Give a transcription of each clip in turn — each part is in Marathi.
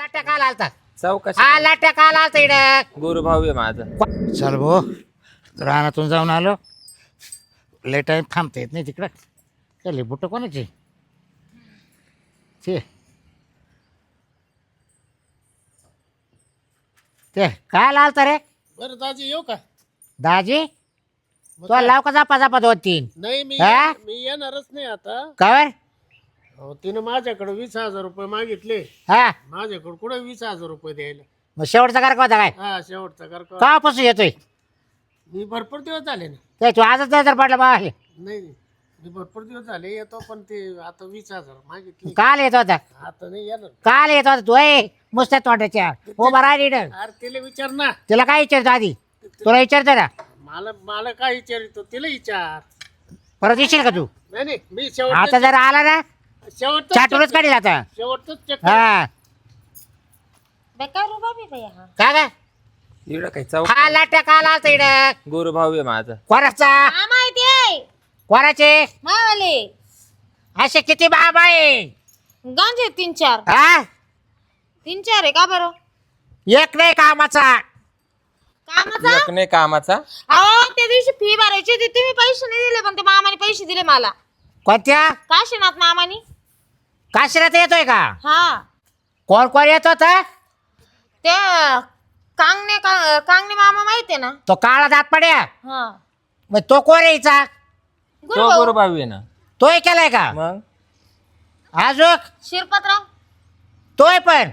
लाट्या काल आलता चौकशी हा लाट्या काल आलता इकडं गुरुभाऊ आहे माझा. चल भो रानातून जाऊन आलो लय टाइम थांबता येत नाही तिकडं चल बुट कोणाची ते काय आलता रे बरं दाजी येऊ का? दाजी मग तो काय? लाव का जापा जापा 2-3 नाही मी हा? मी येणारच नाही आता. कवर अहो, तिनं माझ्याकडे 20,000 रुपये मागितले. हा माझ्याकडे कुठे 20,000 रुपये द्यायला. मग शेवटचा कार होता काय हा शेवटचा कर का? कापासून येतोय मी भरपूर दिवस झाले ना. ते तू आजच नजर पडला बा नाही मी भरपूर दिवस झाले येतो पण ते आता 20,000 मागितले. काल येत होता आता नाही येणार. काल येत होता तू नुसत्या तोंडाच्या उभा राहिली अरे तिला विचार ना. तिला काय विचारतो आधी तुला विचारतो ना मला मला काय विचारितो तिला विचार. परत येशील का तू नाही नाही मी आता जर आला ना शेवटच चाटूनच काढील आता शेवटच चेक. हा बेकार रुबाब आहे बाई हा. काय काय इकडं काही चौक हा लाट्या काल आलता इकडं गुरुभाऊ आहे माझा. कोणाचा हा माहिती आहे कोणाचे मावाले असे किती बाबा आहे गांजे 3-4 हा 3-4 आहे का बरं एक नाही कामाचा कामाचा एक नाही कामाचा. अहो त्या दिवशी फी भरायची होती तुम्ही पैसे नाही दिले पण ते मामाने पैसे दिले मला कोणत्या काशीनाथ मामानी. काशीरात येतोय का हा कोण कोण येत होता ते कांगणे मामा माहितीये ना. तो काळा दात पड्या हा मग तो कोण यायचा तो गुरुभाऊ गुरुभाऊ आहे ना. तोय केलाय का मग अजून शिरपतराव तोय पण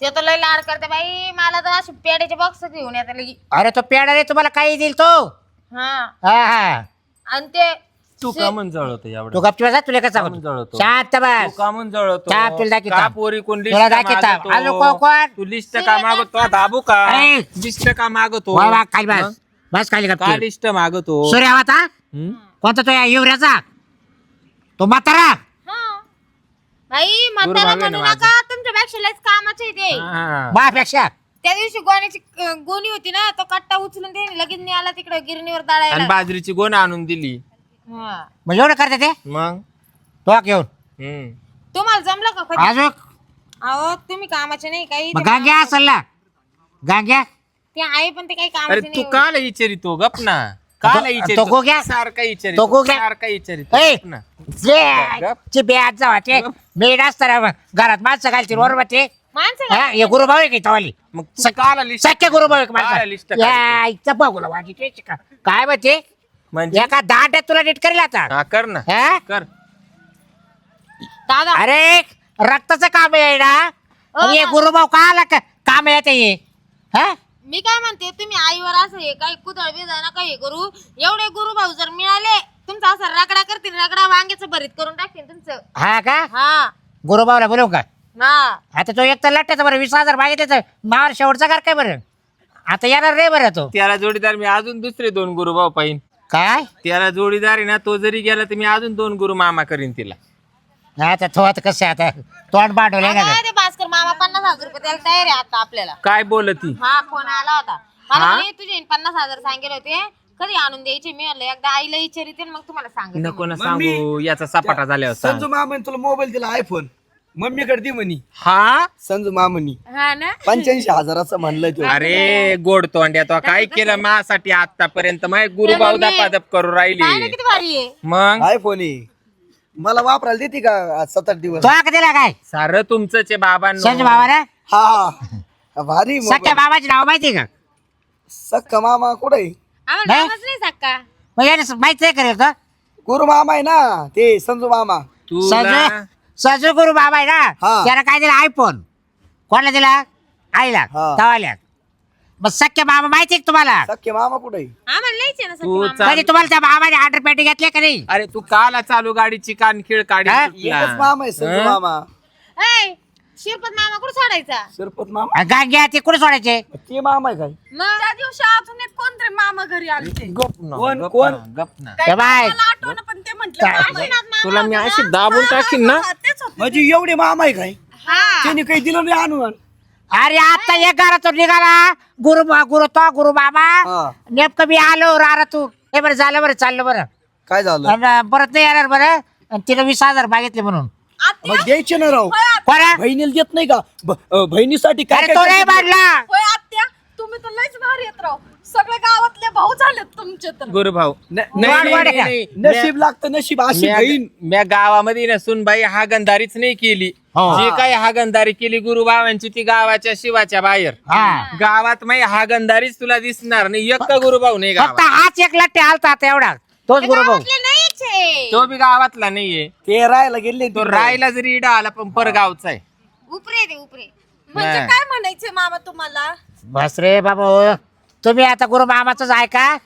ते तर लय लाड करते बाई मला तर असे पेड्याचे बॉक्स घेऊन येते लगी. अरे तो पेडा रे तुम्हाला काही देईल तो हा हा हा आणि ते तू का म्हणून जळवतो तू एवढं? गपची बसा तुला कसं कामून जळवतो. शांत तू बस का म्हणून जळवतो? चहा तुला दाखवता. का पोरी कोण लिस्ट तुला दाखवता. मागवतो? अजून कोण कोण? तू लिस्ट का मागवतो दाबू का अरे. लिस्ट का मागवतो? वा वा खाली मग? बस बस खाली का गपची लिस्ट मागवतो? सूर्य होता हं? कोणता तो या युवराचा तो म्हातारा हा बाई म्हातारा गुरुभाऊ आहे म्हणू ना नका तुमच्यापेक्षा लयच कामाचे ते. हा. बापेक्षा त्या दिवशी गोण्याची गोणी होती ना तो कट्टा उचलून त्याने लगेच नेला तिकडे गिरणीवर आणि दळायला. बाजरीची गोण आणून दिली. हा. मग एवढं करते ते मग तो घेऊन हं. तुम्हाला जमलं का कधी? अजून अहो तुम्ही कामाचे नाही काही मग गांग्या असेल ना गांग्या ते आहे पण ते काही अरे कामाचे तू नाही. काला विचारितो गप ना काला तो विचारितो गोग्या? सारखा तो विचारितो गोग्या? सारखा विचारितो ए गप ना. जे ब्याज जावाचे मेड असताना घरात माणसं घालतील बरोबर ते माणसं का? हा हे गुरुभाऊ आहे की तवाली मग तू काला लिस्ट सख्या गुरुभाऊ आहे का काला माझा? लिस्ट या इच्छा बघूला माझी तेच का काय म्हणते म्हणजे एका दांड्यात तुला नीट करेल आता हा कर ना हा? कर. दादा अरे रक्ताचं काम आहे ना आणि हे गुरुभाऊ का आला का काम येते हे हा मी काय म्हणते तुम्ही आईवर असं हे काही कुदळ बिदळ नका हे करू. एवढे गुरुभाऊ जर मिळाले तुमचा असं रगडा करतील रगडा वांग्याचं भरीत करून टाकतील तुमचं. हा का हा गुरुभाऊला बोलवू का हा आता तो एक तर लट्ट्याचा बरं 20,000 मागितले तर मावर शेवटचा कर काय बरं आता येणार रे बरं तो त्याला जोडीदार मी अजून दुसरे 2 गुरुभाऊ पाहिन. काय त्याला जोडीदार आहे ना तो जरी गेला तर मी अजून 2 गुरु मामा करीन तिला. आता तो आता कसं आहे आता तोंड बांधवलंय ना आता ते भास्कर मामा 50,000 रुपये द्यायला तयार आहे आता आपल्याला. काय बोलती हा फोन आला होता मला हा? म्हणे तुझे 50,000 सांगेल होते कधी आणून द्यायचे. मी म्हणलं एकदा आईला विचारिते मग तुम्हाला सांगते. नको ना सांगू याचा सपाटा झाल्यावर सांग. संजू मामाने तुला मोबाईल दिला आयफोन मम्मीकडे दे म्हणी हा संजू मामानी हा ना 85,000चं म्हणलं तो अरे गोड तोंड्या तो काय केलं माझ्यासाठी आतापर्यंत माझे गुरुभाऊ दपादप करू काय ना राहिली. किती भारी आहे. मग आयफोन आहे मला वापरायला देते का आज 7-8 दिवस तो का दिला काय सारं तुमचंच आहे बाबांनो. संजय बाबा ना हा भारी सख्या बाबाची नाव माहिती का सक्का मामा कुठे आम्हाला नाही? नावच नाही सक्का. मग याने माहित नाही करेल का गुरु मामा आहे ना ते संजू मामा तुला सजू गुरु बाबा आहे ना हा. त्याला काय दिला आयफोन कोणाला दिला आईला हा. तवाल्या मग सख्या बाबा माहिती का तुम्हाला सक्के मामा कुठे आम्हाला नाहीच आहे ना सक्का तू मामा. चाल- कधी तुम्हाला त्या बाबाने ऑर्डर पेटी घेतली का नाही अरे तू काला चालू गाडीची कानखीळ काढी हा? एकच मामा आहे संजू हं? मामा ऐ, शिरपत मामा कुठं सोडायचा शिरपत मामा गांग्या ते कुठे सोडायचे ते मामा आहे काय मग त्या दिवशी अजून एक कोणतरी मामा घरी आले गप ना, कोण- गप कोण? ना, गप ना. ते बाय आठवण पण ते म्हटलं तुला मी अशी दाबून टाकीन ना म्हणजे एवढे मामा आहे काय हा त्यांनी काही दिलं नाही आणून अरे आता एक घरातून निघाला गुरु गुरु तो गुरु बाबा हा. नेमकं मी आलो रारा तू हे बरं झालं बरं चाललं बरं काय झालं आणि परत नाही येणार बरं आणि तिला 20,000 मागितले म्हणून आत्या, मग द्यायचे ना राव. होय आत्या, कोणा बहिणीला देत नाही का बहिणीसाठी काय अरे तो नाही काय बांधला. होय आत्या, तुम्ही तर लयच भारी येत राव. सगळे गावातले भाऊ झालेत तुमचे तर. गुरुभाऊ वाढ वाढ आहे का? नशीब लागतं नशीब अशी बहीण. म्या गावामध्ये नसून बाई हागंदारीच नाही केली. हो. जी काही हागंदारी केली गुरुभावांची ती गावाच्या शिवाच्या बाहेर. हा गावात माही हागंदारीच तुला दिसणार नाही. एक का गुरुभाऊ नाही फक्त गावात. हाच एक लट्टे आलता आता एवढा तोच गुरुभाऊ. गावातले नाहीच आहे. तो बी गावातला नाहीये. ते राहायला गेले तो रायला जरी इडा आला पण परगावचा आहे. उपरे ते उपरे. म्हणजे नाही. काय म्हणायचे मामा तुम्हाला? बस रे बाबा हो. तुम्ही आता गुरु मामाच ऐका.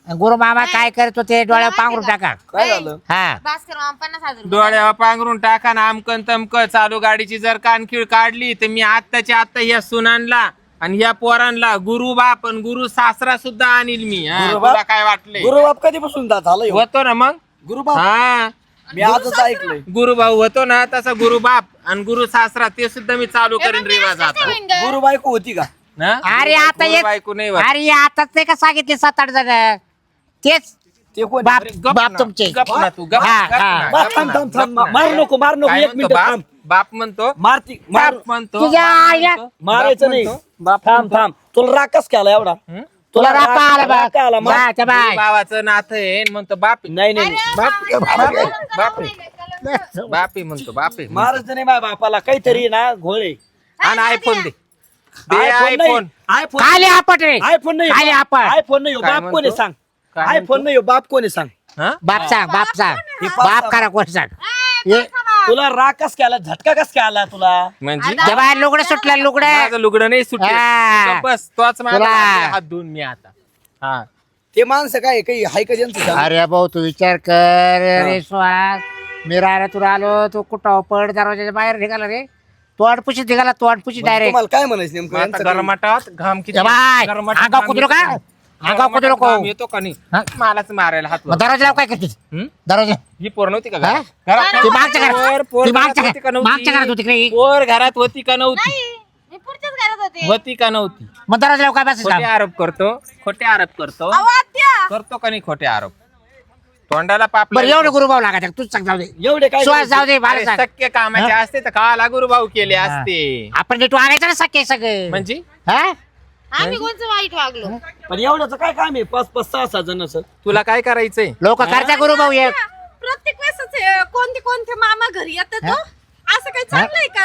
गुरु मामा काय करतो ते डोळ्यावर पांघरून टाका. काय झालं हा भास्कर मामा 50,000 रुपये. डोळ्यावर पांघरून टाका ना आमकन तमक चालू गाडीची जर कानखीळ काढली तर मी आत्ताच्या आत्ता ह्या सुनांना आणि ह्या पोरांना गुरु बाप आणि गुरु सासरा सुद्धा आणील मी. हा, गुरु बाप? तुला काय वाटलंय? गुरुबाप कधीपासून झालं ह्यो? होतो ना मग. गुरुबाप हा मी आजच ऐकलंय. गुरुभाऊ होतो ना तसा गुरु बाप आणि गुरु सासरा ते सुद्धा मी चालू करीन रिवाज आता. गुरु बायको होती का? ना? अरे आता गुरु एक बायको नाही होत. अरे आताच नाही का सांगितले 7-8 जण तेच ते कोण? बाप गप बाप ना, तुमचे. गप ना तू, गप, हा, गप हा. ना, बाप, गप थांब ना, थांब थांब गप ना. मारू नको मारू नको काय एक म्हणतो मिनिट बाप? थांब. बाप म्हणतो मारती मार बाप म्हणतो तुझ्या आईला मारायचं नाही. बाप थांब म्हणतो. थांब तुला रागच केला एवढा हं? तुला राग आला बा. राग आला, मार. जा, त्या बाय. गुरु भावाचं नातं आहे म्हणतो बाप आहे. नाही नाही बाप आहे म्हणतो बाप आहे. मारायचं नाही माझ्या बापाला काहीतरी ना घोळे. आणि आयफोन दे दे आयफोन नाही. आयफोन. आयफोन खाली आपट रे आयफोन नाही खाली आपट. आयफोन नाही हो, काय बाप कोण आहे म्हणतो? सांग. काय आयफोन नाही हो, बाप कोण आहे सांग. हा? बाप सांग बाप सांग हे बाप करा कोण सांग ये तुला राग कस केला झटका कस केला तुला? म्हणजे त्या बाय लुगडं सुटलं लुगडं माझं लुगडं नाही सुटलं. हा. बस तोच माझा तुला. हात धुवून मी आता. हा ते माणसं काय काही हाय का ज्यांचं सांग? अरे भाऊ तू विचार कर रे स्वास मी राहिला तुला आलो तू कुठं पड दरवाजाच्या बाहेर निघाला रे तोंडपुशी निघाला तोंडपुशी डायरेक्ट तुम्हाला काय म्हणायचं नेमकं आता यांचं काय? गरमाटात घाम किती बाय गरमाटात अंगाव घाम कुदरू का येतो. अंगाव कुदरू गरमाटात नको घाम येतो का नाही हा? मलाच मारायला हात मग दरवाजा लाव काय करतेस हं? दरवाजा ही पोर नव्हती का हा? घरात? घरात ती मागच्या घरात पोर ती घरात मागच्या होती का घरात मागच्या घरात होती नव्हती? तिकडे पोर घरात होती का नव्हती? मी पुढच्याच घरात होते. होती का नव्हती? मग दरवाजा लाव काय बस खोटे आरोप करतो खोटे आरोप करतो अहो आत्या, करतो का नाही खोटे आरोप? तोंडाला पाप बरं एवढं गुरुभाव लागायचं तूच सांग जाऊ दे एवढे काय श्वास जाऊ दे मला सांग शक्य कामाचे असते तर काला गुरुभाऊ केले असते. आपण नीट वागायचं ना सख्खे सगळे म्हणजे हा आम्ही कोणचं वाईट वागलो? पण एवढ्याचं काय काम आहे 5-5 6-6 जणांचं? तुला काय करायचंय? लोक करता गुरुभाऊ एक प्रत्येक वेळेस कोणते कोणते मामा घरी येतात तो? असं काही चांगलंय का?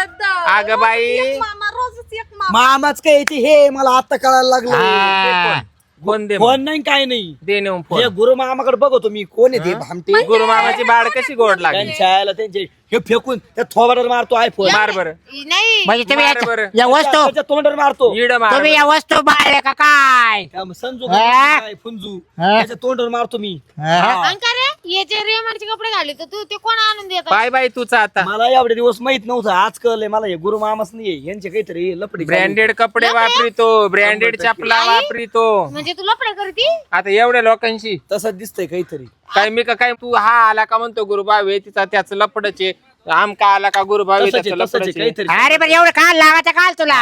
अगं बाई. रोजच एक मामा रोजच एक मामा. मामाच काय याची हे मला आता कळायला लागलं. हा. कोण दे फोन नाही काय नाही दे नेऊन हे फोन. गुरु मामाकडे बघतो मी कोण आहे ते भामटे गुरुमामाची बाळ कशी गोड लागली? त्यांच्या आईला त्यांचे हे फेकून त्या थोबाडावर मारतो आयफोन मार बरं नाही म्हणजे तुम्ही मार याच्या- बरं. या वस्तू त्याच्या तोंडावर मारतो. इड मार तुम्ही बरं. या वस्तू बाळले का काय त्या संजू हा? काय फुंजू हा? त्याच्या तोंडावर मारतो मी. हा? अंका रे याचे रेमंडचे कपडे घाले तर तू ते कोण आणून देत? बाय बाय तुझा आता मला एवढे दिवस माहित नव्हतं आज कळलंय मला हे गुरु मामाच नाहीये यांचे काहीतरी लपडी ब्रँडेड कपडे वापरितो ब्रँडेड चपला वापरितो. म्हणजे तू लपडे करती? आता एवढ्या लोकांशी तसंच दिसतंय काहीतरी. काय मी का काय तू हा आला का म्हणतो गुरुभाव आहे तिचा त्याचं लपडचे आम का आला का गुरुभाव आहे तसंच त्याचं आहे, तसंच आहे, लपडचे. काहीतरी अरे पण एवढं काल लावायचं काल तुला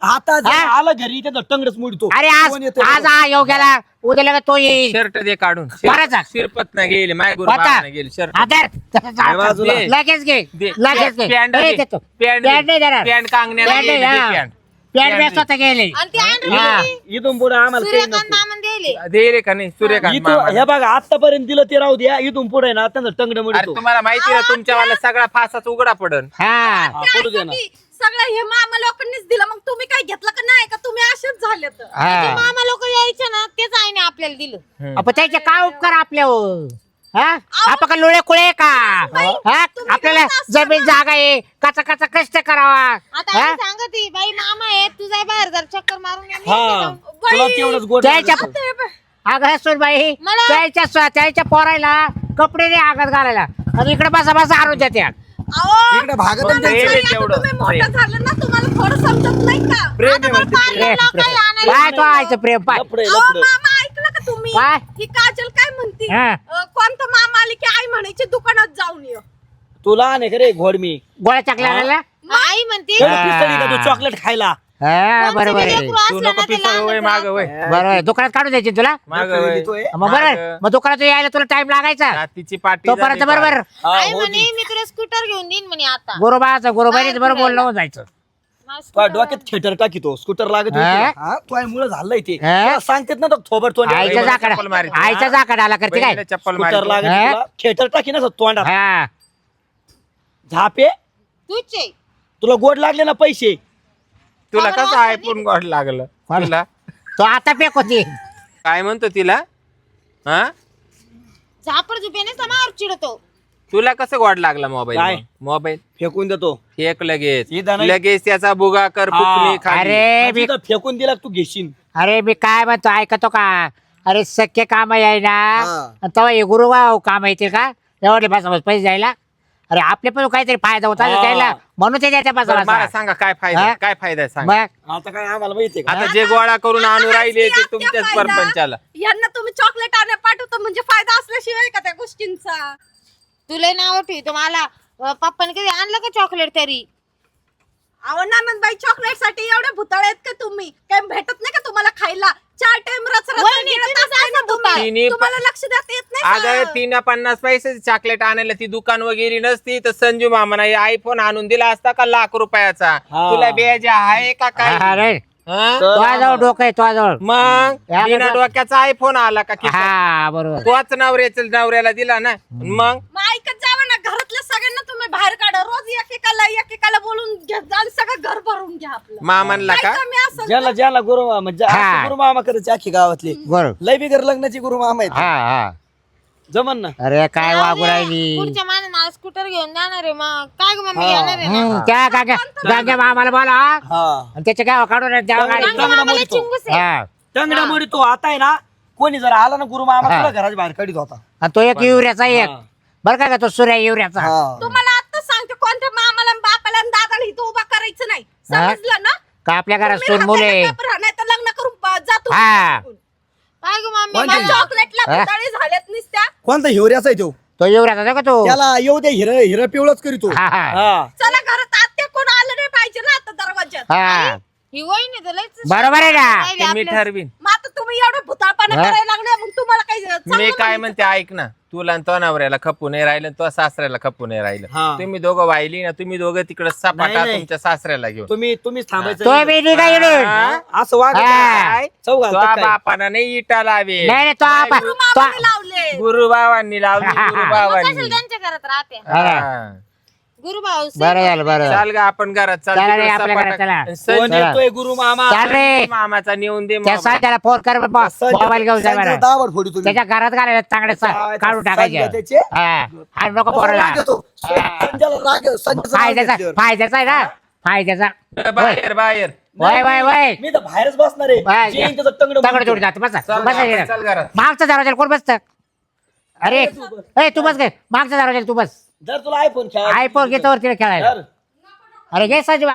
आता जर हा? आलं घरी त्याचा टंगडच मुडतो. अरे कोण येतंय आज बघ. हा योग्याला उद्या लगेच तो येईल शर्ट दे काढून बरं जा. शिरपत नाही गेले माय आता. गुरुभाव गेले शर्ट आदर हे बाजूला. दे. लगेच घे दे. लगेच घे पॅन्ट ए, दे. देतो. पॅन्ट पॅन्ट नाही देणार. पॅन्ट कांगण्याला पॅन्ट गेली, नाही, दे हा. पॅन्ट. पॅन्ट पॅन्ट बेसतो गेले आणि ते आणलं हा. इथून पुढे आम्हाला काही सूर्यकांत नको. मामन दिले. दे रे का नाही सूर्यकांत इथून मामा. हे बघा आतापर्यंत दिलं ते राहू द्या इथून पुढे ना त्यांचं टंगड अरे मुडतो. तुम्हाला माहिती ना तुमच्यावाला सगळा फासाच उघडा पडन. हा पडू दे ना. सगळं हे मामा लोकांनीच दिलं मग तुम्ही काय घेतलं का नाही का? तुम्ही असेच झाले तर. हा मामा लोक यायचे ना तेच आईने आपल्याला दिलं. आपण त्याचे काय उपकार आपल्यावर हा आपण का लोळे कुळे का हा आपल्याला जमीन जागा आहे कचा कचा कष्ट करावा आता हा? आम्ही सांगते बाई मामा आहे तू जाय बाहेर जर चक्कर मारून ये, मी हा येते जाऊन. तुला तेवढंच गोड त्याच्या लागतं. अगं सुनबाई मला- त्याच्या पोरायला कपडे नाही आगत घालायला आणि इकडे बसा बसा आणून देते अहो, इकडे भागत प्रेम आहे आता तेवढं. तुम्ही मोठं झालं ना तुम्हाला थोडं समजत नाही का? प्रेम आता आहे पण म्हणते, पाहिलं प्रेम. लोकांना आणायला काय तो आयचं प्रेम पाय लफडं आहे, अहो, लफडं. मामा ऐकलं का तुम्ही? काय? ही काजल काय म्हणती? हा. कोणतं मामा आले की आई म्हणायची दुकानात जाऊन ये. तुला नाही का रे घोड मी गोळ्या चकल्या आणायला आई म्हणते पिस्तळी का तू चॉकलेट खायला? हा बरोबर आहे तू नको पिसळ वय माग वय बरोबर आहे दुकानात काढून द्यायची तुला माग वय देतोय. मग बरोबर मग दुकानात यायला तुला टाइम लागायचा रातीची पाठी तोपर्यंत झाली बरोबर हा, आई हो म्हणे मी तुला स्कूटर घेऊन देईन म्हणे आता गुरुबाचं गुरुबाईच बरोबर बोलणं होऊन जायचं मला तुझ्या scooter डोक्यात थिएटर टाकीतो स्कूटर लागत हा? तुझ्या मुळे झालंय ते हा? तुला सांगतेत ना तो थोबड तोंड आईच्या बहिणीला जाकड चप्पल मारायची. आईच्या जाकड आला करते काय बहिणीला चप्पल स्कूटर मारली. लागत हा? तुला थिएटर टाकी ना तोंडात हा झापे तूच आहे. तुला गोड लागले ना पैसे तुला खबर कसं वाचली. आयफोन गोड लागलं कोण? तुला तो आता पेक होती काय म्हणतो तिला हा झापड झुपेने समार चिडतो. तुला कसं गोड लागला काय? मोबाईल मोबाईल फेकून देतो फेक लगेच इथं नाही. लगेच त्याचा बुगा कर फुकणी खाली. अरे मी तिथं फेकून दिला का तू घेशील अरे मी काय म्हणतो ऐकतो का अरे सख्य काम आहे ना हा. तेव्हा हे गुरुभाव काम येतील का एवढे पाच पैसे द्यायला अरे आपले पण काहीतरी फायदा होता हा. त्याला म्हणून ते द्यायच्या बरं, मला पाच सांगा काय फायदा हा? काय फायदा आहे सांग मग आता काय आम्हाला माहितीये का आता जे गोळा करून आणू राहिले ते आता तुमच्याच फायदा. परपंचाला यांना तुम्ही चॉकलेट आणा पाठवतो म्हणजे फायदा असल्याशिवाय का त्या गोष्टींचा? तुला नाव ठेवतो मला पप्पाने कधी आणलं का चॉकलेट तरी अहो नंदबाई चॉकलेट साठी एवढे भुताळे आहेत का तुम्ही? काही भेटत नाही का तुम्हाला खायला? 4 टाइम वहिनी, तुम्ही जायचं दुकान. तुम्हाला लक्ष देता येत नाही अगं का? 350 पैसे चॉकलेट आणायला ती दुकान वगैरे नसती तर संजू मामाना आयफोन आणून दिला असता का ₹1,00,000 हा. तुला बेजा आहे का काय अरे हा? तुझ्याजवळ डोकं आहे तुझ्याजवळ मग या बिना कसं? डोक्याचा आयफोन आला का खिशात? हा बरोबर तोच नवऱ्याला दिला ना मग मग ऐकत जावं ना, घरातल्या सगळ्यांना तुम्ही बाहेर काढा. रोज एकेकाला बोलून घ्या आणि सगळं घर भरून घ्या आपलं. मामानला काय का कमी असेल ज्याला ज्याला गुरु म्हणजे हा. असं गुरु मामा करायचे अख्खी गावातले बरोबर लय बिगर लग्नाची गुरु मामा आहेत हा हा जमन ना अरे काय जाऊ वागू दे. राहिली पुढच्या महिन्यात मला स्कूटर घेऊन जाणार आहे मग काय ग मम्मी हा. येणार आहे ना त्या गांग्या मामाला बोला हा आणि त्याच्या काय काढून द्यावं गाडी चांगलं मामाला मोडतो. चिंगूस आहे. हा टंगडा मोडी तो आता आहे ना कोणी जर आला ना गुरु मामा हा. तुला घराच्या बाहेर काढीत होता आणि तो एक युरियाचा एक हा. बरं काय का तो सूर्या युरियाचा हा. तुम्हाला आता सांगते कोणत्या मामाला आणि बापाला आणि दादाला इथं उभा करायचं नाही. समजलं ना? का आपल्या घरात तुम्ही सून मुले हाताने कापरा, नाही तर लग्न करून जातो. हा. काय ग मम्मी कोणत्या? मला चॉकलेटला हा? भुताळे झालेत नुसत्या. कोणता हिवऱ्याचा आहे तो तो युरियाचा आहे का तो त्याला येऊ दे हिर पिवळच करीतो हा, हा. हा चला घरात आत्या कोण आलं नाही पाहिजे ना आता दरवाज्यात. हा ही वहिनी तर लयच बरोबर आहे ना. राहिली ते मी आपल्या- ठरवीन मग आता तुम्ही एवढे भुताळपणा हा? करायला लागले मग तुम्हाला काही मी चांगलं काय म्हणायचं म्हणते ऐक ना तुला आणि तो नवऱ्याला खपू नाही राहिलं तो सासऱ्याला खपू नाही राहिलं हा. तुम्ही दोघं वाहिली ना तुम्ही दोघं तिकडे सपाटा नाही, नाही. तुमच्या सासऱ्याला घेऊन तुम्हीच थांबायचं तो नाही. मी निघा येऊन हा? असं वाग हा. चौ तो बापाना नाही इटा लावे नाही नाही, तो आपण मामाने लावले. गुरुभावांनी लावली मग कशाला गुरुभावांनी त्यांच्या घरात राहते हा. गुरुभाऊ बरं झालं बरं झालं. चाल गा आपण घरात चाल चला रे, तिकडं आपल्या सपाटा- घरात चला. कोण संजू येतोय गुरु मामा चाल रे मामाचा नेऊन दे त्या मोबाईल. त्याला फोन कर मोबाईल घेऊन जा बरं. दावड फोडी तुम्ही त्याच्या घरात घालायला चांगले काढून टाकायचे त्याचे हा आणि नको पोराला फायद्याचा आहे ना फायद्याचा बाहेर बाहेर वय वय वय मी तर बाहेरच बसणार वय. आहे जे येईन त्याचं टंगडं दगड मोडतो. जोडी जाते बसा चल बसा आपण इकडे. चल घरात मागचा दरवाजा कोण बसत अरे ए तू बस काय मागचा दरवाजा तू बस जर तुला आयफोन खेळा आयफोन घेतो तिला खेळायला धर. अरे घे साजी